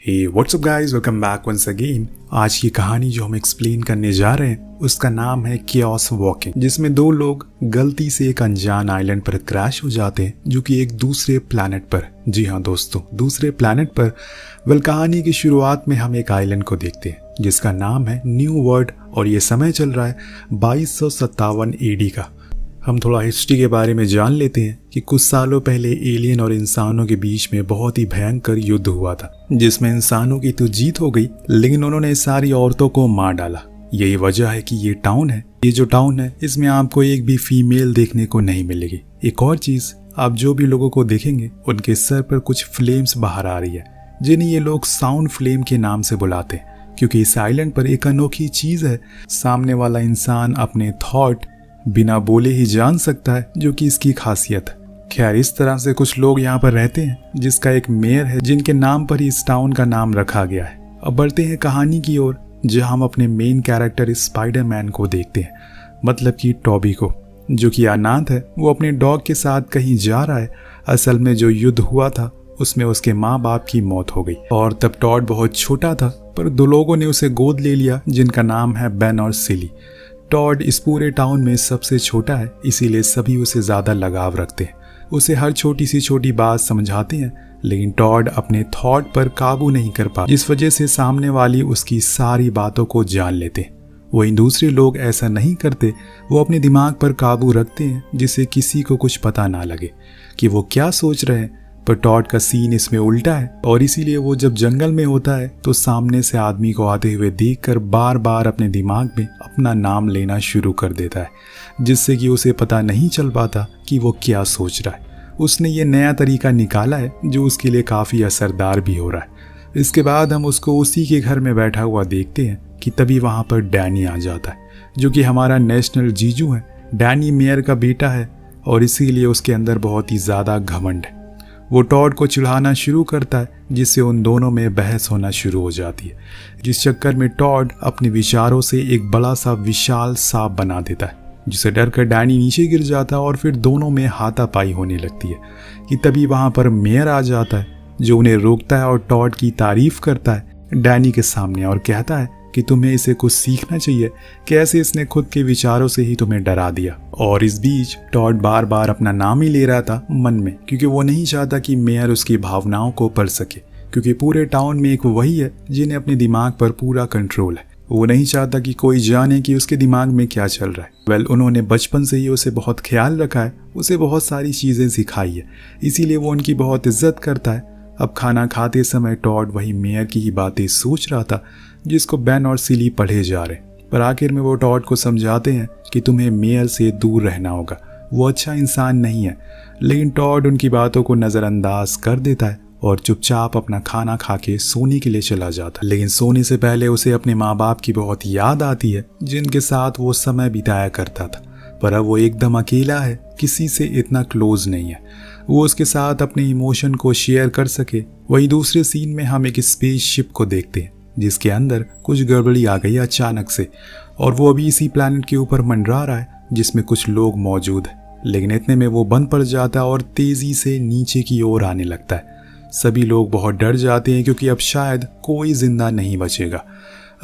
हे what's up guys, welcome back once again. आज की कहानी जो हम एक्सप्लेन करने जा रहे हैं उसका नाम है केओस वॉकिंग, जिसमें दो लोग गलती से एक अनजान आइलैंड पर क्रैश हो जाते हैं जो कि एक दूसरे प्लैनेट पर। जी हाँ दोस्तों, दूसरे प्लैनेट पर। कहानी की शुरुआत में हम एक आइलैंड को देखते हैं जिसका नाम है न्यू वर्ल्ड और ये समय चल रहा है 2257 AD का। हम थोड़ा हिस्ट्री के बारे में जान लेते हैं कि कुछ सालों पहले एलियन और इंसानों के बीच में बहुत ही भयंकर युद्ध हुआ था, जिसमें इंसानों की तो जीत हो गई लेकिन उन्होंने सारी औरतों को मार डाला। यही वजह है कि ये टाउन है। ये जो टाउन है इसमें आपको एक भी फीमेल देखने को नहीं मिलेगी। एक और चीज, आप जो भी लोगों को देखेंगे उनके सर पर कुछ फ्लेम्स बाहर आ रही है, जिन्हें ये लोग साउंड फ्लेम के नाम से बुलाते हैं, क्योंकि इस आइलैंड पर एक अनोखी चीज है। सामने वाला इंसान अपने थॉट बिना बोले ही जान सकता है, जो कि इसकी खासियत है। खैर, इस तरह से कुछ लोग यहाँ पर रहते हैं, जिसका एक मेयर है जिनके नाम पर ही इस टाउन का नाम रखा गया है। अब बढ़ते हैं कहानी की ओर, जहाँ हम अपने मेन कैरेक्टर स्पाइडरमैन को देखते हैं, मतलब कि टॉबी को, जो कि अनाथ है। वो अपने डॉग के साथ कहीं जा रहा है। असल में जो युद्ध हुआ था उसमें उसके माँ बाप की मौत हो गई और तब टॉड बहुत छोटा था, पर दो लोगों ने उसे गोद ले लिया जिनका नाम है बेन और सिली। टॉड इस पूरे टाउन में सबसे छोटा है, इसीलिए सभी उसे ज़्यादा लगाव रखते हैं। उसे हर छोटी सी छोटी बात समझाते हैं, लेकिन टॉड अपने थॉट पर काबू नहीं कर पाता, जिस वजह से सामने वाली उसकी सारी बातों को जान लेते हैं। वहीं दूसरे लोग ऐसा नहीं करते। वो अपने दिमाग पर काबू रखते हैं, जिससे किसी को कुछ पता ना लगे कि वो क्या सोच रहे हैं। पर टॉड का सीन इसमें उल्टा है, और इसीलिए वो जब जंगल में होता है तो सामने से आदमी को आते हुए देखकर बार बार अपने दिमाग में अपना नाम लेना शुरू कर देता है, जिससे कि उसे पता नहीं चल पाता कि वो क्या सोच रहा है। उसने ये नया तरीका निकाला है जो उसके लिए काफ़ी असरदार भी हो रहा है। इसके बाद हम उसको उसी के घर में बैठा हुआ देखते हैं कि तभी वहाँ पर डैनी आ जाता है, जो कि हमारा नेशनल जीजू है। डैनी मेयर का बेटा है और इसीलिए उसके अंदर बहुत ही ज़्यादा घमंड है। वो टॉड को चिढ़ाना शुरू करता है, जिससे उन दोनों में बहस होना शुरू हो जाती है, जिस चक्कर में टॉड अपने विचारों से एक बड़ा सा विशाल सांप बना देता है, जिसे डरकर डैनी नीचे गिर जाता है और फिर दोनों में हाथापाई होने लगती है कि तभी वहाँ पर मेयर आ जाता है, जो उन्हें रोकता है और टॉड की तारीफ करता है डैनी के सामने और कहता है कि तुम्हें इसे कुछ सीखना चाहिए, कैसे इसने खुद के विचारों से ही तुम्हें डरा दिया। और इस बीच टॉड बार बार अपना नाम ही ले रहा था मन में, क्योंकि वो नहीं चाहता कि मेयर उसकी भावनाओं को पढ़ सके, क्योंकि पूरे टाउन में एक वही है जिन्हें अपने दिमाग पर पूरा कंट्रोल है। वो नहीं चाहता कि कोई जाने कि उसके दिमाग में क्या चल रहा है। उन्होंने बचपन से ही उसे बहुत ख्याल रखा है, उसे बहुत सारी चीज़ें सिखाई है, इसीलिए वो उनकी बहुत इज्जत करता है। अब खाना खाते समय टॉड वही मेयर की ही बातें सोच रहा था, जिसको बेन और सिली पढ़े जा रहे। पर आखिर में वो टॉड को समझाते हैं कि तुम्हें मेयर से दूर रहना होगा, वो अच्छा इंसान नहीं है। लेकिन टॉड उनकी बातों को नज़रअंदाज कर देता है और चुपचाप अपना खाना खा के सोने के लिए चला जाता है। लेकिन सोने से पहले उसे अपने माँ बाप की बहुत याद आती है, जिनके साथ वो समय बिताया करता था। पर अब वो एकदम अकेला है, किसी से इतना क्लोज नहीं है वो उसके साथ अपने इमोशन को शेयर कर सके। वही दूसरे सीन में हम एक स्पेसशिप को देखते हैं, जिसके अंदर कुछ गड़बड़ी आ गई अचानक से, और वो अभी इसी प्लैनेट के ऊपर मंडरा रहा है जिसमें कुछ लोग मौजूद हैं। लेकिन इतने में वो बंद पड़ जाता है और तेजी से नीचे की ओर आने लगता है। सभी लोग बहुत डर जाते हैं, क्योंकि अब शायद कोई जिंदा नहीं बचेगा।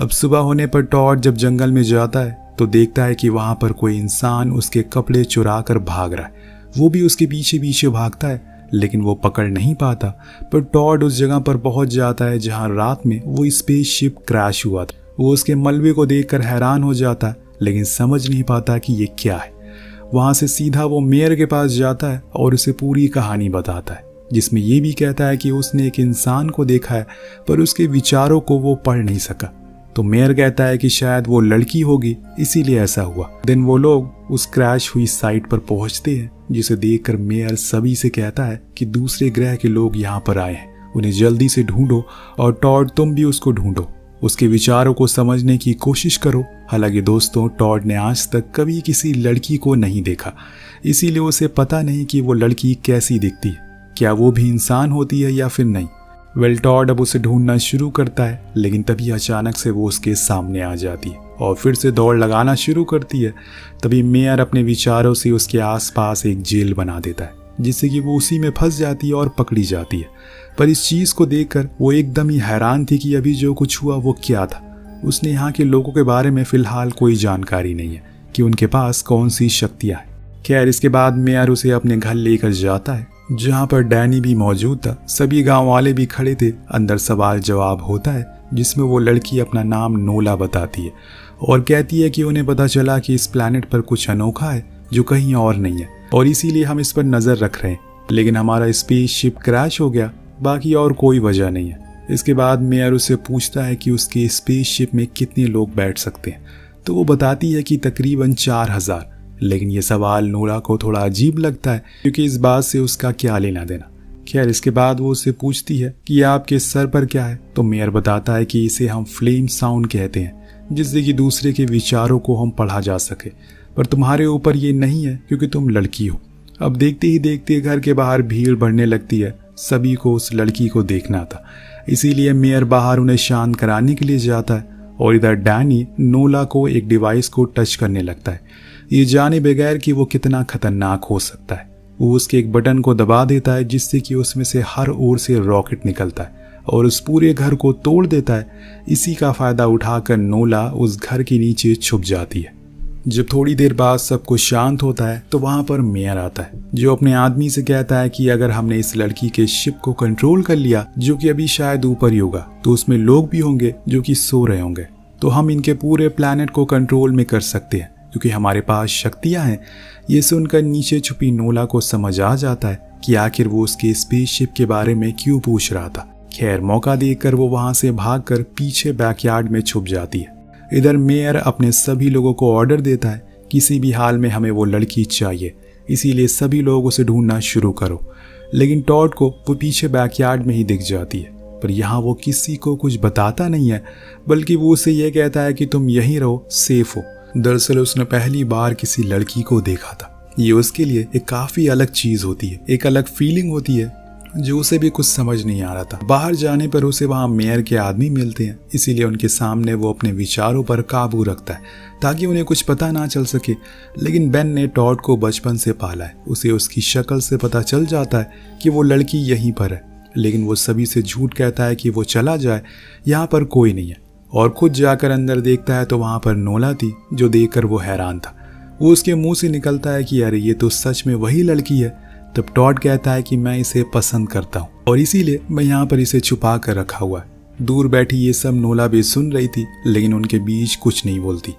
अब सुबह होने पर टॉड जब जंगल में जाता है तो देखता है कि वहाँ पर कोई इंसान उसके कपड़े चुरा कर भाग रहा है। वो भी उसके पीछे पीछे भागता है, लेकिन वो पकड़ नहीं पाता। पर टॉड उस जगह पर पहुंच जाता है जहां रात में वो स्पेसशिप क्रैश हुआ था। वो उसके मलबे को देखकर हैरान हो जाता है, लेकिन समझ नहीं पाता कि ये क्या है। वहां से सीधा वो मेयर के पास जाता है और उसे पूरी कहानी बताता है, जिसमें ये भी कहता है कि उसने एक इंसान को देखा है, पर उसके विचारों को वो पढ़ नहीं सका। तो मेयर कहता है कि शायद वो लड़की होगी, इसीलिए ऐसा हुआ। दिन वो लोग उस क्रैश हुई साइट पर पहुंचते हैं, जिसे देखकर मेयर सभी से कहता है कि दूसरे ग्रह के लोग यहाँ पर आए हैं, उन्हें जल्दी से ढूंढो, और टॉड तुम भी उसको ढूंढो, उसके विचारों को समझने की कोशिश करो। हालांकि दोस्तों, टॉड ने आज तक कभी किसी लड़की को नहीं देखा, इसीलिए उसे पता नहीं कि वो लड़की कैसी दिखती है, क्या वो भी इंसान होती है या फिर नहीं। टॉड अब उसे ढूंढना शुरू करता है, लेकिन तभी अचानक से वो उसके सामने आ जाती है और फिर से दौड़ लगाना शुरू करती है। तभी मेयर अपने विचारों से उसके आसपास एक जेल बना देता है, जिससे कि वो उसी में फंस जाती है और पकड़ी जाती है। पर इस चीज को देखकर वो एकदम ही हैरान थी कि अभी जो कुछ हुआ वो क्या था। उसने यहाँ के लोगों के बारे में फिलहाल कोई जानकारी नहीं है कि उनके पास कौन सी शक्तियां हैं। खैर इसके बाद मेयर उसे अपने घर लेकर जाता है, जहाँ पर डैनी भी मौजूद था। सभी गांव वाले भी खड़े थे। अंदर सवाल जवाब होता है जिसमें वो लड़की अपना नाम नोला बताती है और कहती है कि उन्हें पता चला कि इस प्लैनेट पर कुछ अनोखा है जो कहीं और नहीं है और इसीलिए हम इस पर नजर रख रहे हैं, लेकिन हमारा स्पेसशिप क्रैश हो गया, बाकी और कोई वजह नहीं है। इसके बाद मेयर उससे पूछता है कि उसके स्पेसशिप में कितने लोग बैठ सकते हैं, तो वो बताती है कि तकरीबन 4000। लेकिन ये सवाल नोरा को थोड़ा अजीब लगता है क्योंकि इस बात से उसका क्या लेना देना। खैर इसके बाद वो उससे पूछती है कि आपके सर पर क्या है, तो मेयर बताता है कि इसे हम फ्लेम साउंड कहते हैं, जिससे कि दूसरे के विचारों को हम पढ़ा जा सके, पर तुम्हारे ऊपर ये नहीं है क्योंकि तुम लड़की हो। अब देखते ही देखते घर के बाहर भीड़ बढ़ने लगती है। सभी को उस लड़की को देखना था, इसीलिए मेयर बाहर उन्हें शांत कराने के लिए जाता है और इधर डैनी नोला को एक डिवाइस को टच करने लगता है, ये जाने बगैर कि वो कितना खतरनाक हो सकता है। वो उसके एक बटन को दबा देता है जिससे कि उसमें से हर ओर से रॉकेट निकलता है और उस पूरे घर को तोड़ देता है। इसी का फायदा उठाकर नोला उस घर के नीचे छुप जाती है। जब थोड़ी देर बाद सब कुछ शांत होता है तो वहां पर मेयर आता है, जो अपने आदमी से कहता है कि अगर हमने इस लड़की के शिप को कंट्रोल कर लिया, जो कि अभी शायद ऊपर ही होगा, तो उसमें लोग भी होंगे जो कि सो रहे होंगे, तो हम इनके पूरे प्लैनेट को कंट्रोल में कर सकते हैं क्योंकि हमारे पास शक्तियां हैं। ये सुनकर नीचे छुपी नोला को समझ आ जाता है कि आखिर वो उसके स्पेसशिप के बारे में क्यों पूछ रहा था। खैर मौका देखकर वो वहां से भागकर पीछे बैकयार्ड में छुप जाती है। इधर मेयर अपने सभी लोगों को ऑर्डर देता है, किसी भी हाल में हमें वो लड़की चाहिए, इसीलिए सभी लोग उसे ढूंढना शुरू करो। लेकिन टॉड को वो पीछे बैकयार्ड में ही दिख जाती है, पर यहाँ वो किसी को कुछ बताता नहीं है, बल्कि वो उसे ये कहता है कि तुम यहीं रहो, सेफ हो। दरअसल उसने पहली बार किसी लड़की को देखा था। ये उसके लिए एक काफी अलग चीज होती है, एक अलग फीलिंग होती है जो उसे भी कुछ समझ नहीं आ रहा था। बाहर जाने पर उसे वहां मेयर के आदमी मिलते हैं, इसीलिए उनके सामने वो अपने विचारों पर काबू रखता है ताकि उन्हें कुछ पता ना चल सके। लेकिन बेन ने टॉड को बचपन से पाला है, उसे उसकी शक्ल से पता चल जाता है कि वो लड़की यहीं पर है, लेकिन वो सभी से झूठ कहता है कि वो चला जाए, यहाँ पर कोई नहीं है, और खुद जाकर अंदर देखता है तो वहां पर नोला थी, जो देखकर वो हैरान था। वो उसके मुंह से निकलता है कि अरे ये तो सच में वही लड़की है। तब टॉड कहता है कि मैं इसे पसंद करता हूँ और इसीलिए मैं यहाँ पर इसे छुपा कर रखा हुआ है। दूर बैठी ये सब नोला भी सुन रही थी, लेकिन उनके बीच कुछ नहीं बोलती।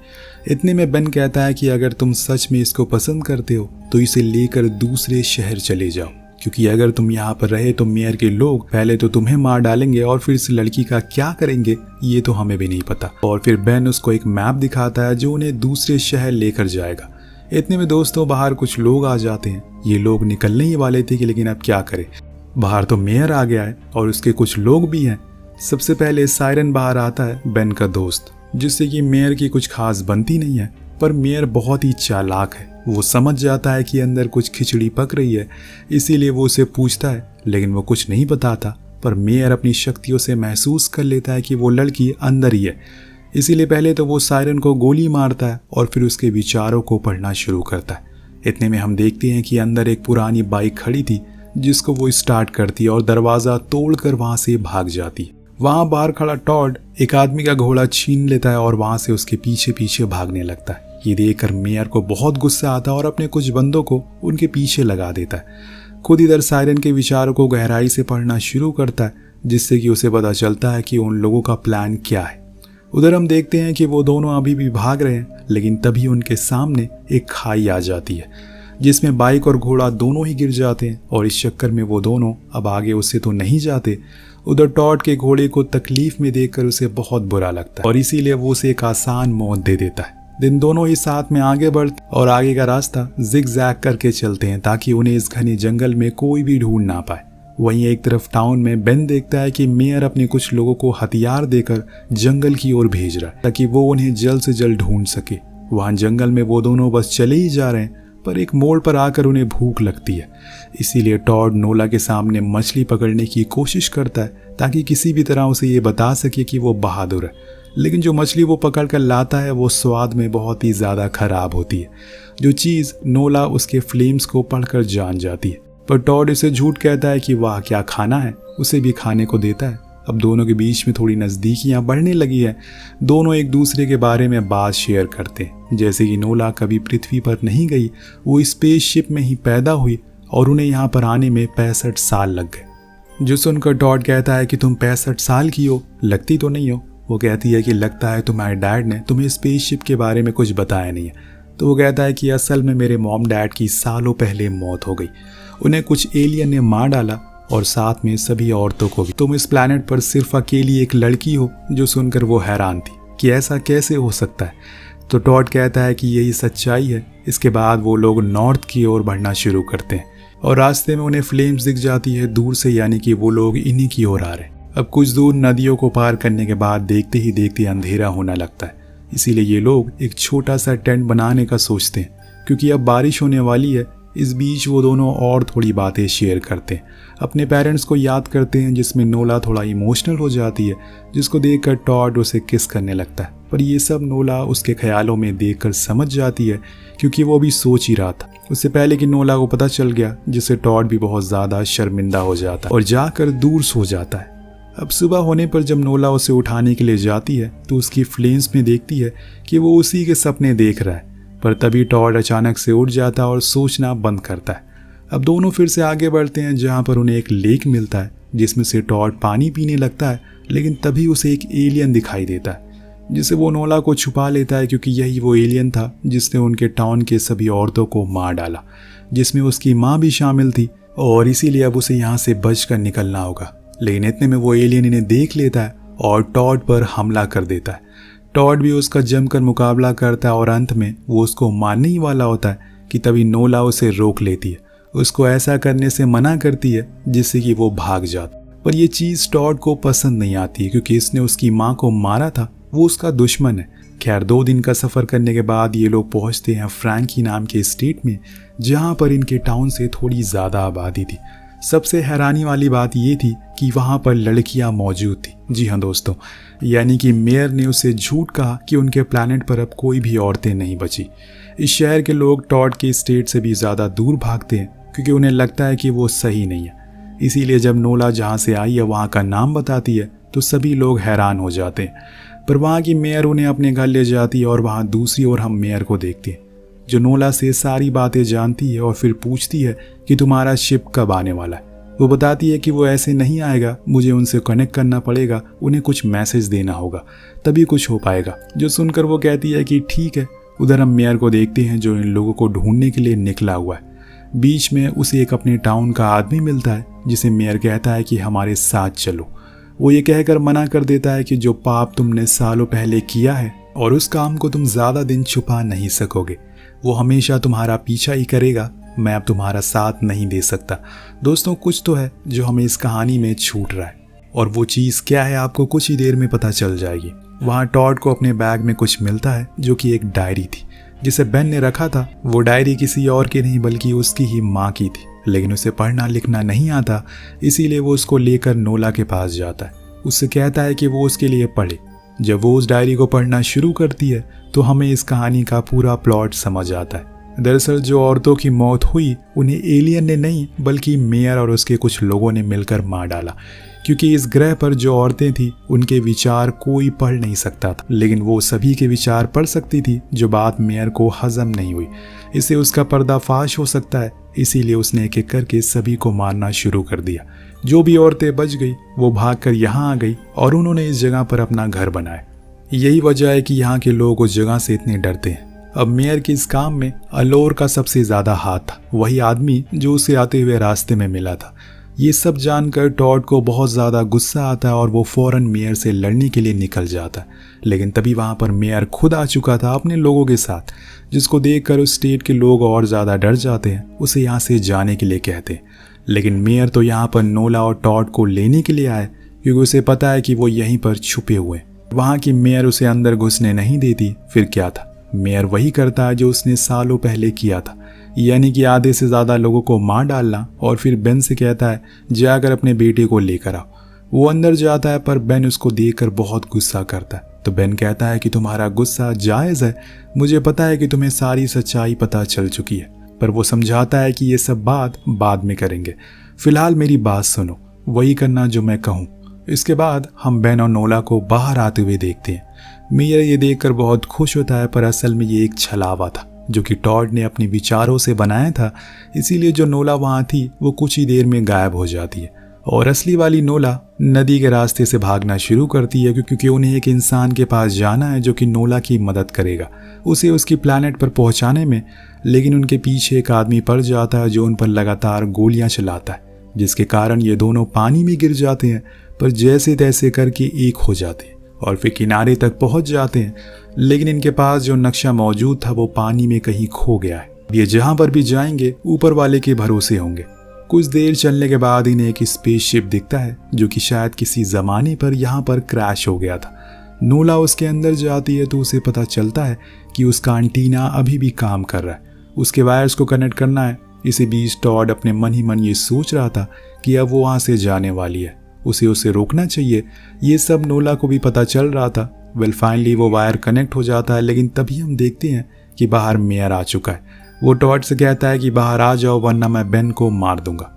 इतने में बेन कहता है कि अगर तुम सच में इसको पसंद करते हो तो इसे लेकर दूसरे शहर चले जाओ, क्योंकि अगर तुम यहाँ पर रहे तो मेयर के लोग पहले तो तुम्हें मार डालेंगे और फिर इस लड़की का क्या करेंगे ये तो हमें भी नहीं पता। और फिर बेन उसको एक मैप दिखाता है जो उन्हें दूसरे शहर लेकर जाएगा। इतने में दोस्तों बाहर कुछ लोग आ जाते हैं। ये लोग निकलने ही वाले थे कि लेकिन अब क्या करें, बाहर तो मेयर आ गया है और उसके कुछ लोग भी हैं। सबसे पहले सायरन बाहर आता है, बेन का दोस्त, जिससे कि मेयर की कुछ खास बनती नहीं है, पर मेयर बहुत ही चालाक है। वो समझ जाता है कि अंदर कुछ खिचड़ी पक रही है, इसीलिए वो उसे पूछता है, लेकिन वो कुछ नहीं बताता। पर मेयर अपनी शक्तियों से महसूस कर लेता है कि वो लड़की अंदर ही है, इसीलिए पहले तो वो सायरन को गोली मारता है और फिर उसके विचारों को पढ़ना शुरू करता है। इतने में हम देखते हैं कि अंदर एक पुरानी बाइक खड़ी थी, जिसको वो स्टार्ट करती है और दरवाजा तोड़कर वहां से भाग जाती है। वहां बाहर खड़ा टॉड एक आदमी का घोड़ा छीन लेता है और वहां से उसके पीछे पीछे भागने लगता है। ये देखकर मेयर को बहुत गुस्सा आता है और अपने कुछ बंदों को उनके पीछे लगा देता है। खुद इधर सायरन के विचारों को गहराई से पढ़ना शुरू करता है, जिससे कि उसे पता चलता है कि उन लोगों का प्लान क्या है। उधर हम देखते हैं कि वो दोनों अभी भी भाग रहे हैं, लेकिन तभी उनके सामने एक खाई आ जाती है, जिसमें बाइक और घोड़ा दोनों ही गिर जाते हैं और इस चक्कर में वो दोनों अब आगे उससे तो नहीं जाते। उधर टॉड के घोड़े को तकलीफ में देखकर उसे बहुत बुरा लगता है और इसीलिए वो उसे एक आसान मौत दे देता है। दिन दोनों ही साथ में आगे बढ़ते और आगे का रास्ता जिग जैग करके चलते हैं ताकि उन्हें इस घने जंगल में कोई भी ढूंढ ना पाए। वहीं एक तरफ टाउन में बेन देखता है कि मेयर अपने कुछ लोगों को हथियार देकर जंगल की ओर भेज रहा है ताकि वो उन्हें जल्द से जल्द ढूंढ सके। वहां जंगल में वो दोनों बस चले ही जा रहे हैं, पर एक मोड़ पर आकर उन्हें भूख लगती है, इसीलिए टॉड नोला के सामने मछली पकड़ने की कोशिश करता है ताकि किसी भी तरह उसे ये बता सके कि वो बहादुर है। लेकिन जो मछली वो पकड़ कर लाता है वो स्वाद में बहुत ही ज़्यादा खराब होती है, जो चीज़ नोला उसके फ्लेम्स को पढ़कर जान जाती है। पर टॉड उसे झूठ कहता है कि वाह क्या खाना है, उसे भी खाने को देता है। अब दोनों के बीच में थोड़ी नज़दीकियाँ बढ़ने लगी है। दोनों एक दूसरे के बारे में बात शेयर करते हैं, जैसे कि नोला कभी पृथ्वी पर नहीं गई, वो स्पेसशिप में ही पैदा हुई और उन्हें यहाँ पर आने में 65 साल लग गए। जो सुनकर टॉड कहता है कि तुम 65 साल की हो, लगती तो नहीं हो। वो कहती है कि लगता है तुम्हारे डैड ने तुम्हें स्पेसशिप के बारे में कुछ बताया नहीं है। तो वो कहता है कि असल में मेरे मॉम डैड की सालों पहले मौत हो गई, उन्हें कुछ एलियन ने मार डाला और साथ में सभी औरतों को भी। तुम इस प्लैनेट पर सिर्फ अकेली एक लड़की हो। जो सुनकर वो हैरान थी कि ऐसा कैसे हो सकता है। तो टॉड कहता है कि यही सच्चाई है। इसके बाद वो लोग नॉर्थ की ओर बढ़ना शुरू करते हैं और रास्ते में उन्हें फ्लेम्स दिख जाती है दूर से, यानी कि वो लोग इन्हीं की ओर आ रहे हैं। अब कुछ दूर नदियों को पार करने के बाद देखते ही देखते अंधेरा होने लगता है। इसीलिए ये लोग एक छोटा सा टेंट बनाने का सोचते हैं, क्योंकि अब बारिश होने वाली है। इस बीच वो दोनों और थोड़ी बातें शेयर करते हैं, अपने पेरेंट्स को याद करते हैं, जिसमें नोला थोड़ा इमोशनल हो जाती है, जिसको देखकर टॉड उसे किस करने लगता है। पर ये सब नोला उसके ख्यालों में देखकर समझ जाती है, क्योंकि वो भी सोच ही रहा था। उससे पहले कि नोला को पता चल गया, जिससे टॉड भी बहुत ज़्यादा शर्मिंदा हो जाता है और जाकर दूर सो जाता है। अब सुबह होने पर जब नोला उसे उठाने के लिए जाती है तो उसकी फ्लेम्स में देखती है कि वो उसी के सपने देख रहा है। पर तभी टॉड अचानक से उठ जाता है और सोचना बंद करता है। अब दोनों फिर से आगे बढ़ते हैं, जहाँ पर उन्हें एक लेक मिलता है, जिसमें से टॉड पानी पीने लगता है। लेकिन तभी उसे एक एलियन दिखाई देता है, जिसे वो नोला को छुपा लेता है, क्योंकि यही वो एलियन था जिसने उनके टाउन के सभी औरतों को मार डाला, जिसमें उसकी माँ भी शामिल थी। और इसीलिए अब उसे यहाँ से बचकर निकलना होगा। लेकिन इतने में वो एलियन इन्हें देख लेता है और टॉड पर हमला कर देता है। टॉड भी उसका जमकर मुकाबला करता है और अंत में वो उसको मारने ही वाला होता है कि तभी नोला उसे रोक लेती है, उसको ऐसा करने से मना करती है जिससे कि वो भाग जाता। पर यह चीज़ टॉड को पसंद नहीं आती, क्योंकि इसने उसकी माँ को मारा था, वो उसका दुश्मन है। खैर 2 दिन का सफ़र करने के बाद ये लोग पहुँचते हैं फ्रैंकी नाम के स्टेट में, जहाँ पर इनके टाउन से थोड़ी ज़्यादा आबादी थी। सबसे हैरानी वाली बात ये थी कि वहाँ पर लड़कियाँ मौजूद थी। जी हाँ दोस्तों, यानी कि मेयर ने उसे झूठ कहा कि उनके प्लैनेट पर अब कोई भी औरतें नहीं बची। इस शहर के लोग टॉड के स्टेट से भी ज़्यादा दूर भागते हैं, क्योंकि उन्हें लगता है कि वो सही नहीं है। इसीलिए जब नोला जहाँ से आई है वहाँ का नाम बताती है तो सभी लोग हैरान हो जाते हैं। पर वहाँ की मेयर उन्हें अपने घर ले जाती है और वहाँ दूसरी ओर हम मेयर को देखते हैं, जो नोला से सारी बातें जानती है और फिर पूछती है कि तुम्हारा शिप कब आने वाला है। वो बताती है कि वो ऐसे नहीं आएगा, मुझे उनसे कनेक्ट करना पड़ेगा, उन्हें कुछ मैसेज देना होगा, तभी कुछ हो पाएगा। जो सुनकर वो कहती है कि ठीक है। उधर हम मेयर को देखते हैं, जो इन लोगों को ढूंढने के लिए निकला हुआ है। बीच में उसे एक अपने टाउन का आदमी मिलता है, जिसे मेयर कहता है कि हमारे साथ चलो। वो ये कहकर मना कर देता है कि जो पाप तुमने सालों पहले किया है और उस काम को तुम ज़्यादा दिन छुपा नहीं सकोगे, वो हमेशा तुम्हारा पीछा ही करेगा। मैं अब तुम्हारा साथ नहीं दे सकता। दोस्तों, कुछ तो है जो हमें इस कहानी में छूट रहा है, और वो चीज़ क्या है आपको कुछ ही देर में पता चल जाएगी। वहाँ टॉड को अपने बैग में कुछ मिलता है, जो कि एक डायरी थी जिसे बेन ने रखा था। वो डायरी किसी और की नहीं बल्कि उसकी ही माँ की थी, लेकिन उसे पढ़ना लिखना नहीं आता, इसीलिए वो उसको लेकर नोला के पास जाता है। उससे कहता है कि वो उसके लिए पढ़े। जब वो उस डायरी को पढ़ना शुरू करती है तो हमें इस कहानी का पूरा प्लॉट समझ आता है। दरअसल जो औरतों की मौत हुई उन्हें एलियन ने नहीं बल्कि मेयर और उसके कुछ लोगों ने मिलकर मार डाला, क्योंकि इस ग्रह पर जो औरतें थी उनके विचार कोई पढ़ नहीं सकता था, लेकिन वो सभी के विचार पढ़ सकती थी, जो बात मेयर को हजम नहीं हुई। इससे उसका पर्दाफाश हो सकता है, इसीलिए उसने एक एक करके सभी को मारना शुरू कर दिया। जो भी औरतें बच गई वो भागकर यहाँ आ गई और उन्होंने इस जगह पर अपना घर बनाया। यही वजह है कि यहाँ के लोग उस जगह से इतने डरते हैं। अब मेयर के इस काम में अलोर का सबसे ज्यादा हाथ था, वही आदमी जो उसे आते हुए रास्ते में मिला था। ये सब जानकर टॉड को बहुत ज़्यादा गुस्सा आता है और वो फौरन मेयर से लड़ने के लिए निकल जाता है। लेकिन तभी वहाँ पर मेयर खुद आ चुका था अपने लोगों के साथ, जिसको देखकर उस स्टेट के लोग और ज़्यादा डर जाते हैं, उसे यहाँ से जाने के लिए कहते हैं। लेकिन मेयर तो यहाँ पर नोला और टॉड को लेने के लिए आए, क्योंकि उसे पता है कि वो यहीं पर छुपे हुए हैं। वहाँ की मेयर उसे अंदर घुसने नहीं देती। फिर क्या था, मेयर वही करता है जो उसने सालों पहले किया था, यानी कि आधे से ज़्यादा लोगों को मार डालना। और फिर बेन से कहता है जाकर अपने बेटे को लेकर आओ। वो अंदर जाता है, पर बेन उसको देखकर बहुत गुस्सा करता है। तो बेन कहता है कि तुम्हारा गुस्सा जायज़ है, मुझे पता है कि तुम्हें सारी सच्चाई पता चल चुकी है, पर वो समझाता है कि ये सब बात बाद में करेंगे, फिलहाल मेरी बात सुनो, वही करना जो मैं कहूँ। इसके बाद हम बेन और नोला को बाहर आते हुए देखते हैं। मेयर ये देखकर बहुत खुश होता है, पर असल में ये एक छलावा था जो कि टॉड ने अपने विचारों से बनाया था। इसीलिए जो नोला वहाँ थी वो कुछ ही देर में गायब हो जाती है और असली वाली नोला नदी के रास्ते से भागना शुरू करती है, क्योंकि उन्हें एक इंसान के पास जाना है जो कि नोला की मदद करेगा उसे उसकी प्लैनेट पर पहुंचाने में। लेकिन उनके पीछे एक आदमी पड़ जाता है जो उन पर लगातार गोलियां चलाता है, जिसके कारण ये दोनों पानी में गिर जाते हैं, पर जैसे तैसे करके एक हो जाते हैं और फिर किनारे तक पहुंच जाते हैं। लेकिन इनके पास जो नक्शा मौजूद था वो पानी में कहीं खो गया है। ये जहां पर भी जाएंगे ऊपर वाले के भरोसे होंगे। कुछ देर चलने के बाद इन्हें एक स्पेसशिप दिखता है जो कि शायद किसी जमाने पर यहाँ पर क्रैश हो गया था। नोला उसके अंदर जाती है तो उसे पता चलता है कि उसका एंटीना अभी भी काम कर रहा है, उसके वायर्स को कनेक्ट करना है। इसी बीच टॉड अपने मन ही मन ये सोच रहा था कि अब वो वहाँ से जाने वाली है, उसे रोकना चाहिए। ये सब नोला को भी पता चल रहा था। फाइनली वो वायर कनेक्ट हो जाता है, लेकिन तभी हम देखते हैं कि बाहर मेयर आ चुका है। वो टॉड से कहता है कि बाहर आ जाओ वरना मैं बेन को मार दूंगा।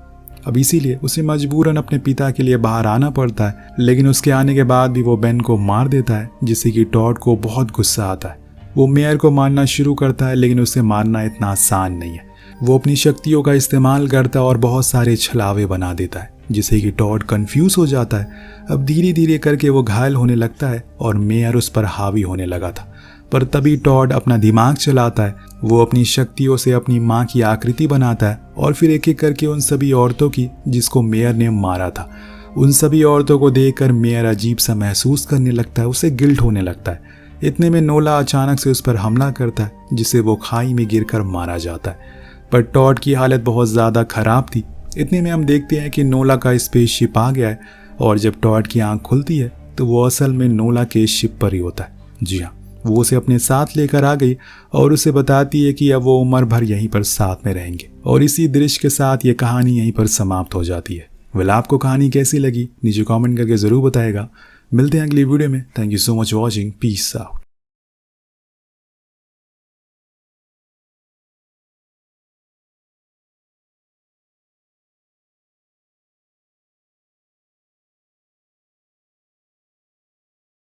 अब इसीलिए उसे मजबूरन अपने पिता के लिए बाहर आना पड़ता है, लेकिन उसके आने के बाद भी वो बेन को मार देता है, जिससे कि टॉड को बहुत गुस्सा आता है। वो मेयर को मारना शुरू करता है, लेकिन उसे मारना इतना आसान नहीं है। वो अपनी शक्तियों का इस्तेमाल करता है और बहुत सारे छलावे बना देता है, जिससे कि टॉड कंफ्यूज हो जाता है। अब धीरे धीरे करके वो घायल होने लगता है और मेयर उस पर हावी होने लगा था। पर तभी टॉड अपना दिमाग चलाता है। वो अपनी शक्तियों से अपनी माँ की आकृति बनाता है और फिर एक एक करके उन सभी औरतों की जिसको मेयर ने मारा था। उन सभी औरतों को देखकर मेयर अजीब सा महसूस करने लगता है, उसे गिल्ट होने लगता है। इतने में नोला अचानक से उस पर हमला करता है, जिससे वो खाई में गिरकर मारा जाता है। पर टॉड की हालत बहुत ज़्यादा खराब थी। इतने में हम देखते हैं कि नोला का स्पेसशिप आ गया है और जब टॉड की आंख खुलती है तो वो असल में नोला के शिप पर ही होता है। जी हाँ, वो उसे अपने साथ लेकर आ गई और उसे बताती है कि अब वो उम्र भर यहीं पर साथ में रहेंगे। और इसी दृश्य के साथ ये कहानी यहीं पर समाप्त हो जाती है। आपको कहानी कैसी लगी नीचे कमेंट करके ज़रूर बताएगा। मिलते हैं अगली वीडियो में। Thank you so much watching. Peace out.